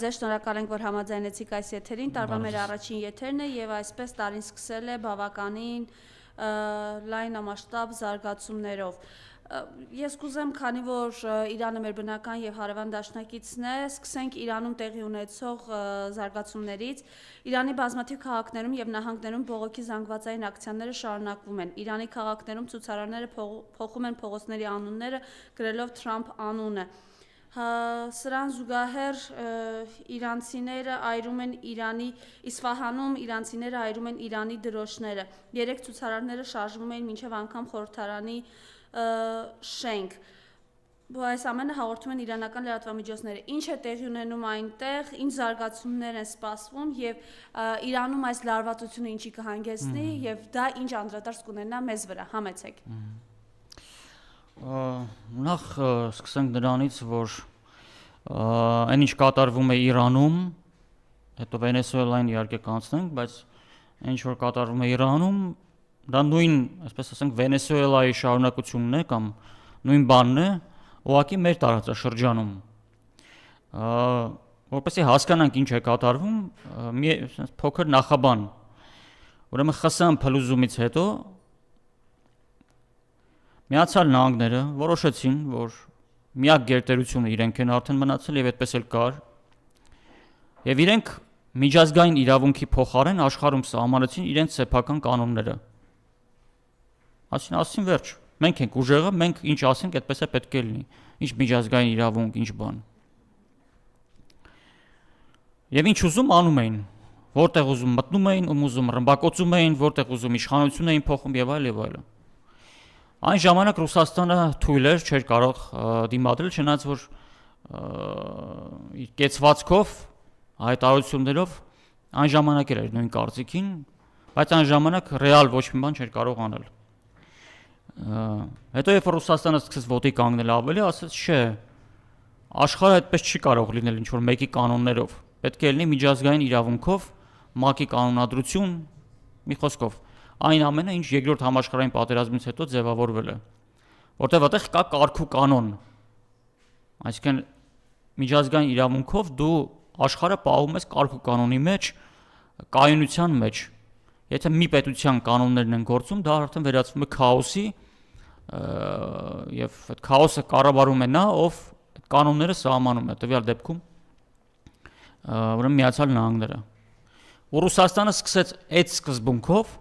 Ձեզ շնորհակալ ենք, որ համաձայնեցիք այս եթերին, տարվա մեր առաջին եթերն է եւ այսպես տարին սկսել է բավականին լայնամասշտաբ զարգացումներով։ Ես կուզեմ, քանի որ Իրանը մեր բնական եւ հարևան դաշնակիցն է, սկսենք Իրանում տեղի ունեցող զարգացումներից։ Իրանի բազմաթիվ քաղաքներում եւ նահանգներում բողոքի զանգվածային ակցիաները շարունակվում են։ Իրանի քաղաքներում ցուցարարները փոխում են փողոցների անունները, գրելով Թրամփ անունը։ Սրան զուգահեռ իրանցիները այրում են Իրանի Իսֆահանում իրանցիները այրում են Իրանի դրոշները։ Երեք ցուցարարները շարժվում էին մինչև անգամ խորհրդարանի շենք։ Այս ամենը հաղորդում են իրանական լրատվամիջոցները։ Ինչ է տեղի ունենում այնտեղ, ինչ զարգացումներ են սպասվում եւ Իրանում այս լարվածությունը ինչի կհանգեցնի եւ դա ինչ անդրադարձ կունենա մեզ վրա։ Համեցեք։ Նախ սկսենք նրանից, որ այն ինչ կատարվում է Իրանում, հետո Վենեսուելային իհարկե կանցնենք, բայց այն ինչ որ կատարվում է Իրանում, դա նույն, այսպես ասենք, Վենեսուելայի շարունակությունն է կամ նույն բանն է, ուղղակի մեր տարածաշրջանում։ Որպեսզի հասկանանք ինչ է կատարվում, մի փոքր նախաբան։ Ուրեմն ԽՍՀՄ փլուզումից հետո Միացյալ Նահանգները որոշեցին, որ միակ գերտերությունը իրենք են արդեն մնացել եւ այդպես էլ կար։ Եվ իրենք միջազգային իրավունքի փոխարեն աշխարհում սահմանեցին իրենց սեփական կանոնները։ Ասին վերջ։ Մենք ենք ուժեղը, մենք ինչ ասենք, այդպես է պետք է լինի։ Ինչ միջազգային իրավունք, ինչ բան։ Եվ ինչ ուզում անում էին, որտեղ ուզում մտնում էին, ուզում ռմբակոծում էին, որտեղ ուզում իշխանություն էին փոխում եւ այլ եւ այլն։ Այն ժամանակ Ռուսաստանը թույլ էր, չէր կարող դիմադրել, չնայած որ իր կեցվածքով, հայտարարություններով այն ժամանակ էր նույն կարծիքին, բայց այն ժամանակ ռեալ ոչ մի բան չէր կարող անել։ Հետո երբ Ռուսաստանը սկսեց ոտի կանգնել ավելի, ասաց, չէ, աշխարհը այդպես չի կարող լինել ինչ որ մեկի կանոններով, պետք է լինի միջազգային իրավունքով, ՄԱԿ-ի կանոնադրություն, մի խոսքով այն ամենը, ինչ երկրորդ համաշխարհային պատերազմից հետո ձևավորվել է, որտեղ այդտեղ կա կարգ ու կանոն։ Այսինքն միջազգային իրավունքով դու աշխարհը պահում ես կարգ ու կանոնի մեջ, կայունության մեջ։ Եթե մի պետության կանոններն են գործում, դա արդեն վերածվում է քաոսի, եւ այդ քաոսը կառավարում է նա, ով այդ կանոնները սահմանում է, տվյալ դեպքում ուրեմն Միացյալ Նահանգները։ Ու Ռուսաստանը սկսեց այդ սկզբունքով,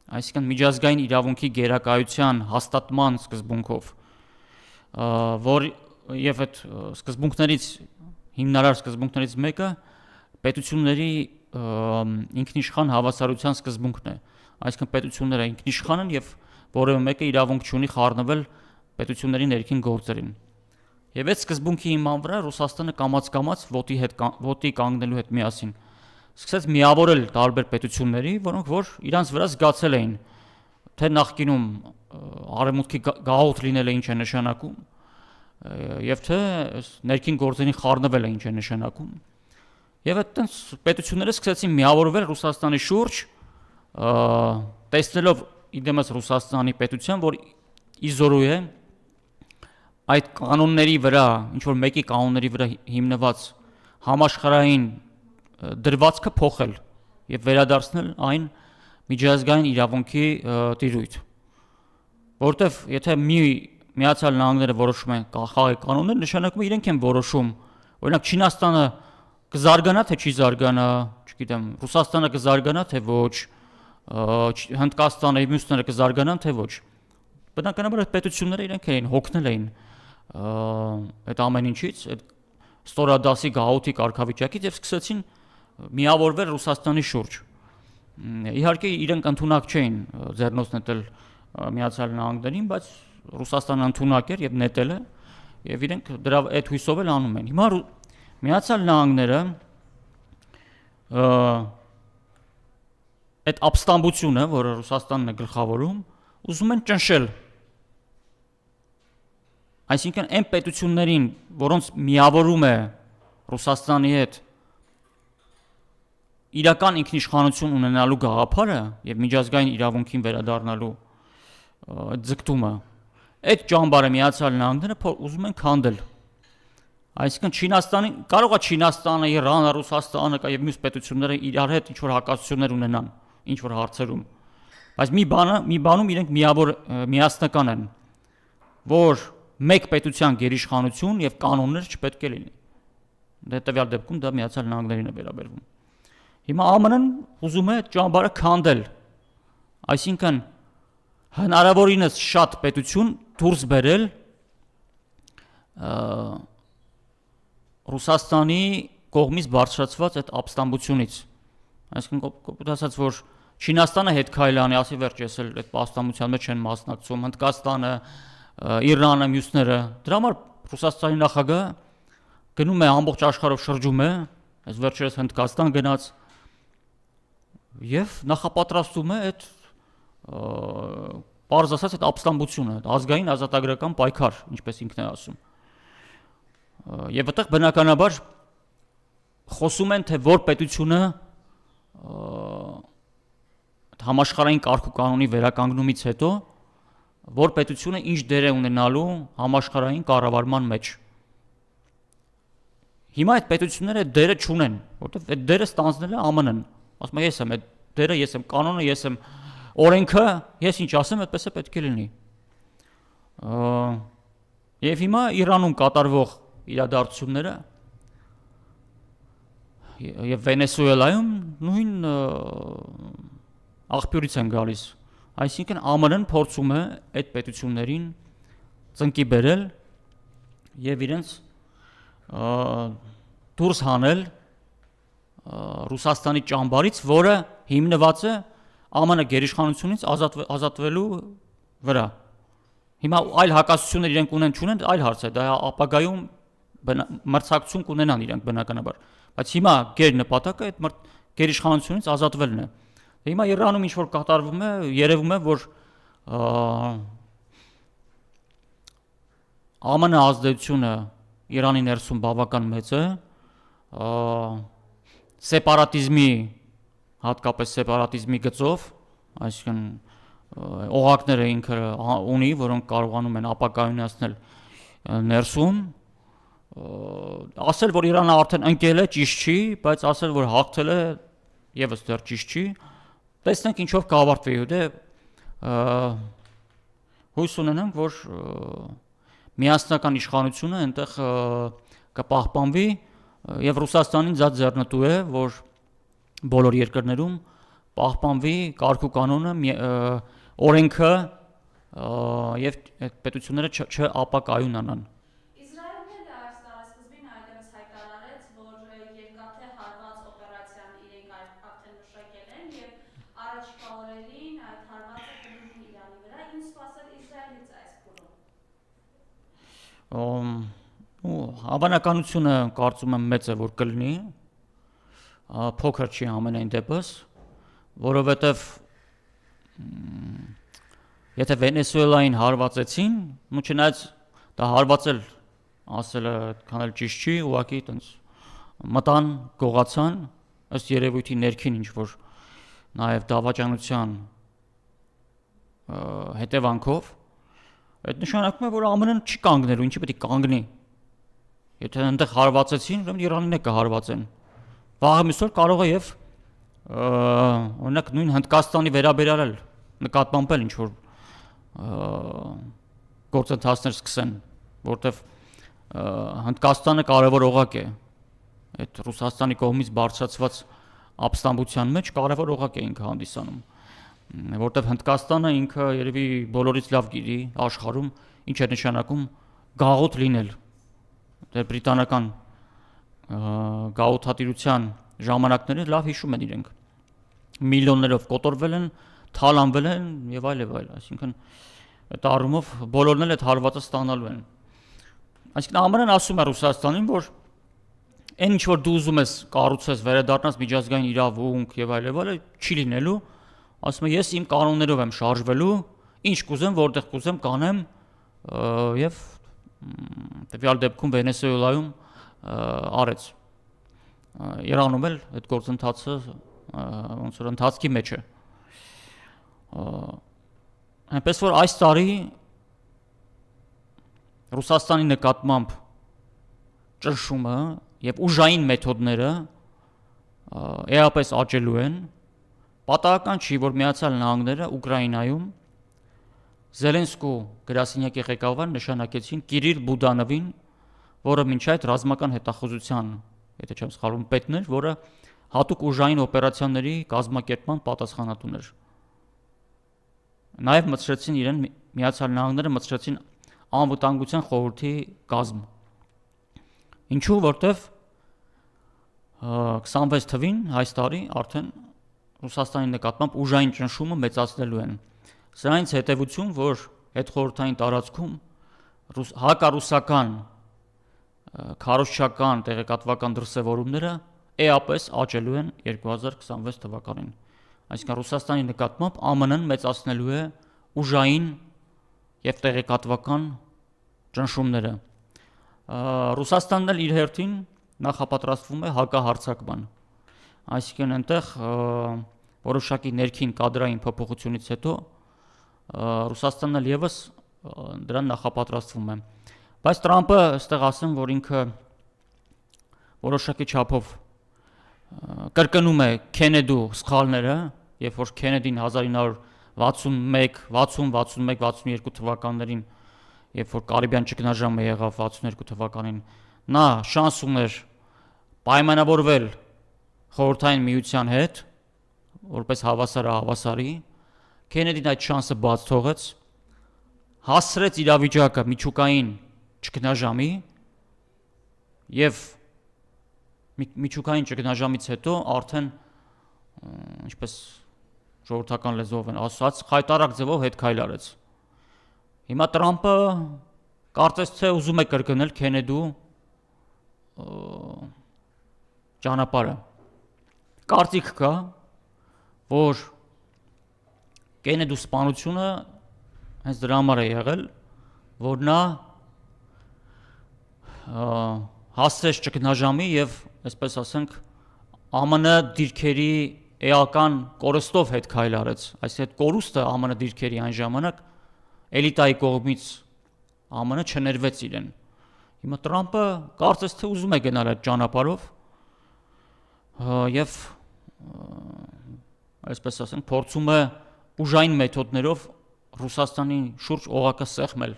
այսինքն միջազգային իրավունքի գերակայության հաստատման սկզբունքով, որ եւ այդ սկզբունքներից հիմնարար սկզբունքներից մեկը պետությունների ինքնիշխան հավասարության սկզբունքն է, այսինքն պետությունները ինքնիշխան են եւ որևէ մեկը իրավունք չունի խառնվել պետությունների ներքին գործերին։ Եվ այդ սկզբունքի հիման վրա Ռուսաստանը կամաց-կամաց ոտի կանգնելու հետ միասին սկսեց միավորել տարբեր պետությունների, որոնք որ իրանց վրա զգացել էին, թե նախկինում արևմուտքի գաղութ լինելը ինչ է նշանակում, եւ թե ներքին գործերին խառնվելը ինչ է նշանակում։ Եվ այդտենց պետությունները սկսեցին միավորվել Ռուսաստանի շուրջ, տեսնելով իդեմս Ռուսաստանի պետության, որ իզորու է այդ կանոնների վրա, ինչ որ մեկի կանոնների վրա հիմնված համաշխարհային դրվածքը փոխել եւ վերադարձնել այն միջազգային իրավունքի տիրույթ, որտեվ եթե Միացյալ Նահանգները որոշում են խաղի կանոններ, նշանակում է իրենք են որոշում, օրինակ Չինաստանը կզարգանա թե չի զարգանա, չգիտեմ, Ռուսաստանը կզարգանա թե ոչ, Հնդկաստանը եւ մյուսները կզարգանան թե ոչ։ Բնականաբար այդ պետությունները իրենք էին հոգնել էին այդ ամեն ինչից, այդ ստորադասի գաղութի կարգավիճակից եւ սկսեցին միավորվել Ռուսաստանի շուրջ։ Իհարկե իրենք ընդունակ չէին ձեռնոց նետել Միացյալ Նահանգներին, բայց Ռուսաստանը ընդունակ էր եւ նետել է եւ իրենք դրա այդ հույսով էլ անում են։ Հիմա Միացյալ Նահանգները այդ ապստամբությունը, որը Ռուսաստանն է գլխավորում, ուզում են ճնշել։ Այսինքն այն պետություններին, որոնց միավորում է Ռուսաստանի հետ իրական ինքնիշխանություն ունենալու գաղափարը եւ միջազգային իրավունքին վերադառնալու ձգտումը, այդ ճամբարը Միացյալ Նահանգները ուզում են քանդել։ Այսինքն Չինաստանի կարող է Չինաստանը, Իրանը, Ռուսաստանը եւ մյուս պետությունները իրար հետ ինչ որ հակասություններ ունենան, ինչ որ հարցերում։ Բայց մի բանում իրենք միասնական են, որ մեկ պետության գերիշխանություն եւ կանոններ չպետք է լինի։ Հետևյալ դեպքում դա Միացյալ Նահանգներին է վերաբերվում։ Հիմա ԱՄՆ-ն ուզում է ճամբարը քանդել, այսինքն հնարավորինս շատ պետություն դուրս բերել Ռուսաստանի կողմից բարձրացված այդ ապստամբությունից։ Այսինքն ասած որ Չինաստանը հետ քայլանի, ասի վերջ ես էլ այդ ապստամբության մեջ չեն մասնակցում, Հնդկաստանը, Իրանը, մյուսները։ Դրա համար Ռուսաստանի նախագահը գնում է ամբողջ աշխարհով շրջում է, այս վերջերս Հնդկաստան գնաց եւ նախապատրաստում է այդ պարզ ասած այդ ապստամբությունը, ազգային ազատագրական պայքար, ինչպես ինքն է ասում։ Եվ այդտեղ բնականաբար խոսում են թե որ պետությունը համաշխարհային կարգ ու կանոնի վերականգնումից հետո որ պետությունը ինչ դեր է ունենալու համաշխարհային կառավարման մեջ։ Հիմա այդ պետությունները դերը չունեն, որովհետև այդ դերը ստանձնել է ԱՄՆ-ն։ Ասում եմ ես եմ այդ դերը, ես եմ կանոնը, ես եմ օրենքը, ես ինչ ասեմ, այդպես է պետք է լինի։ Եվ հիմա Իրանում կատարվող իրադարձությունները եւ Վենեսուելայում նույն աղբյուրից են գալիս։ Այսինքն ԱՄՆ-ն փորձում է այդ պետություններին ծնկի բերել եւ իրենց դուրս հանել Ռուսաստանի ճամբարից, որը հիմնված է ԱՄՆ գերիշխանությունից ազատվելու վրա։ Հիմա այլ հակասություններ իրենք ունեն, չունեն, այլ հարց է, դա ապագայում մրցակցություն կունենան իրենք բնականաբար։ Բայց հիմա գերնպատակը այդ գերիշխանությունից ազատվելն է։ Հիմա Իրանում ինչ որ կատարվում է, երևում է, որ ԱՄՆ ազդեցությունը Իրանի ներսում բավական մեծ է, սեպարատիզմի, հատկապես սեպարատիզմի գծով, այսինքն օղակները ինքը ունի, որոնք կարողանում են ապակայունացնել ներսում, ասել, որ Իրանը արդեն ընկել է, ճիշտ չի, բայց ասել, որ հաղթել է, եւս դեռ ճիշտ չի։ Տեսնենք ինչով կավարտվի, դե հույս ունենանք, որ միասնական իշխանությունը այնտեղ կպահպանվի եւ Ռուսաստանին դա ձեռնտու է, որ բոլոր երկրներում պահպանվի կարգ ու կանոնը, օրենքը եւ այդ պետությունները չապակայունանան։ Իսրայելն էլ այս տարեսկզբին այլևս հայտարարեց, որ երկաթե հարված օպերացիան իրենք արդեն մշակել են եւ առաջիկա օրերին այդ հարվածը կլինի Իրանի վրա, ինչ սպասել Իսրայելից այս փուլում։ Հավանականությունը կարծում եմ մեծ է, որ կլինի, փոքր չի ամենայն դեպս, որովհետև եթե Վենեսուելային հարվածեցին, ու չնայած դա հարվածել ասելը այդքան էլ ճիշտ չի, ուղղակի այտենց մտան, գողացան, ըստ երևույթի ներքին ինչ որ նաև դավաճանության հետևանքով, այդ նշանակում է, որ ԱՄՆ-ն չի կանգնելու, ինչի պետք է կանգնի։ Եթե այնտեղ հարվածեցին, ուրեմն Իրանին է կհարվածեն։ Վաղը մյուս օր կարող է եւ օրինակ նույն Հնդկաստանի վերաբերյալ նկատմամբ ինչ որ գործընթացներ սկսեն, որտեվ Հնդկաստանը կարևոր օղակ է այդ Ռուսաստանի կողմից բարձրացված ապստամբության մեջ կարևոր օղակ է ինքը հանդիսանում, որտեվ Հնդկաստանը ինքը երևի բոլորից լավ գիտի աշխարհում ինչ է նշանակում գաղութ լինել։ Դե բրիտանական գաղութատիրության ժամանակները լավ հիշում են իրենք։ Միլիոններով կոտորվել են, թալանվել են եւ այլ, այսինքն այդ առումով բոլորն էլ այդ հարվածը ստանալու են։ Այսինքն ԱՄՆ-ն ասում է Ռուսաստանին, որ այն ինչ որ դու ուզում ես կառուցես, վերադառնաս միջազգային իրավունք եւ այլ, չի լինելու, ասում է ես իմ կանոններով եմ շարժվելու, ինչ կուզեմ, որտեղ կուզեմ կանեմ եւ տվյալ դեպքում Վենեսուելայում արեց։ Իրանում էլ այդ գործընթացը ոնց որ ընթացքի մեջ է։ Այնպես որ այս տարի Ռուսաստանի նկատմամբ ճնշումը եւ ուժային մեթոդները էապես աճելու են, պատահական չի, որ Միացյալ Նահանգները Ուկրաինայում Զելենսկու գրասենյակի ղեկավար նշանակեցին Կիրիլ Բուդանովին, որը մինչ այդ ռազմական հետախուզության, եթե չեմ սխալվում, պետն էր, որը հատուկ ուժային օպերացիաների կազմակերպման պատասխանատուն էր։ Նաև մտցրեցին իրեն Միացյալ Նահանգները մտցրեցին անվտանգության խորհրդի կազմ։ Ինչու, որտեվ 26 թվին այս տարի արդեն Ռուսաստանի նկատմամբ ուժային ճնշումը մեծացնելու են։ Սրանից հետևություն, որ հետխորհրդային տարածքում հակառուսական քարոզչական տեղեկատվական դրսևորումները էապես աճելու են 2026 թվականին։ Այսինքն Ռուսաստանի նկատմամբ ԱՄՆ-ն մեծացնելու է ուժային եւ տեղեկատվական ճնշումները։ Ռուսաստանն էլ իր հերթին նախապատրաստվում է հակահարձակման։ Այսինքն այնտեղ որոշակի ներքին կադրային փոփոխությունից հետո Ռուսաստանն էլ եւս դրան նախապատրաստվում է։ Բայց Տրամպը այստեղ ասեմ, որ ինքը որոշակի չափով կրկնում է Քենեդու սխալները, երբ որ Քենեդին 1961, 60, 61, 62 թվականներին, երբ որ Կարիբյան ճգնաժամը եղավ 62 թվականին, նա շանս ուներ պայմանավորվել խորհրդային միության հետ, որպես հավասարի, Քենեդին այդ շանսը բաց թողեց, հասցրեց իրավիճակը միջուկային ճգնաժամի եւ միջուկային ճգնաժամից հետո արդեն ինչպես ժողովրդական լեզվով են ասած, խայտարակ ձևով հետ քայլ արեց։ Հիմա Տրամպը կարծես թե ուզում է կրկնել Քենեդու ճանապարհը։ Կարծիք կա, որ Քենեդու սպանությունը հենց դրա համար է եղել, որ նա հասցրեց ճգնաժամի եւ, այսպես ասենք, ԱՄՆ դիրքերի էական կորստով հետ քայլ արեց։ Այսինքն այդ կորուստը ԱՄՆ դիրքերի այն ժամանակ էլիտայի կողմից ԱՄՆ չներվեց իրեն։ Հիմա Տրամպը կարծես թե ուզում է գնալ այդ ճանապարհով եւ այսպես ասենք փորձում է ուժային մեթոդներով Ռուսաստանի շուրջ օղակը սեղմել։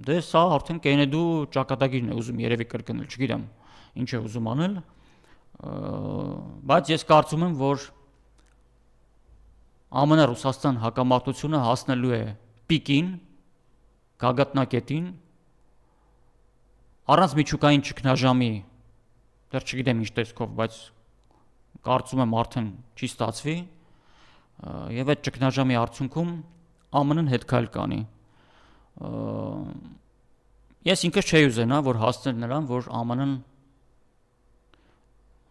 Դե սա արդեն Քենեդու ճակատագիրն է ուզում երևի կրկնել, չգիտեմ ինչ է ուզում անել, բայց ես կարծում եմ, որ ԱՄՆ-Ռուսաստան հակամարտությունը հասնելու է պիկին, գագաթնակետին, առանց միջուկային ճգնաժամի, դեռ չգիտեմ ինչ տեսքով, բայց կարծում եմ արդեն չի ստացվի, եւ այդ ճգնաժամի արդյունքում ԱՄՆ-ն հետ քայլ կանի։ Ես ինքս չէի ուզենա, որ հասցնել նրան, որ ԱՄՆ-ն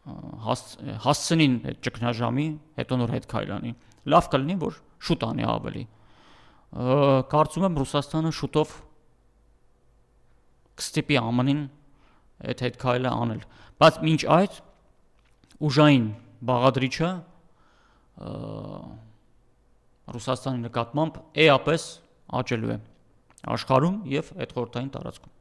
հասցնին այդ ճգնաժամի, հետո նոր հետ քայլ անի։ Լավ կլինի, որ շուտ անի ավելի։ Կարծում եմ Ռուսաստանը շուտով կստիպի ԱՄՆ-ին այդ հետ քայլը անել։ Բայց մինչ այդ ուժային բաղադրիչը Ռուսաստանի նկատմամբ էապես աճելու է աշխարհում եւ այդ խորհրդային տարածքում։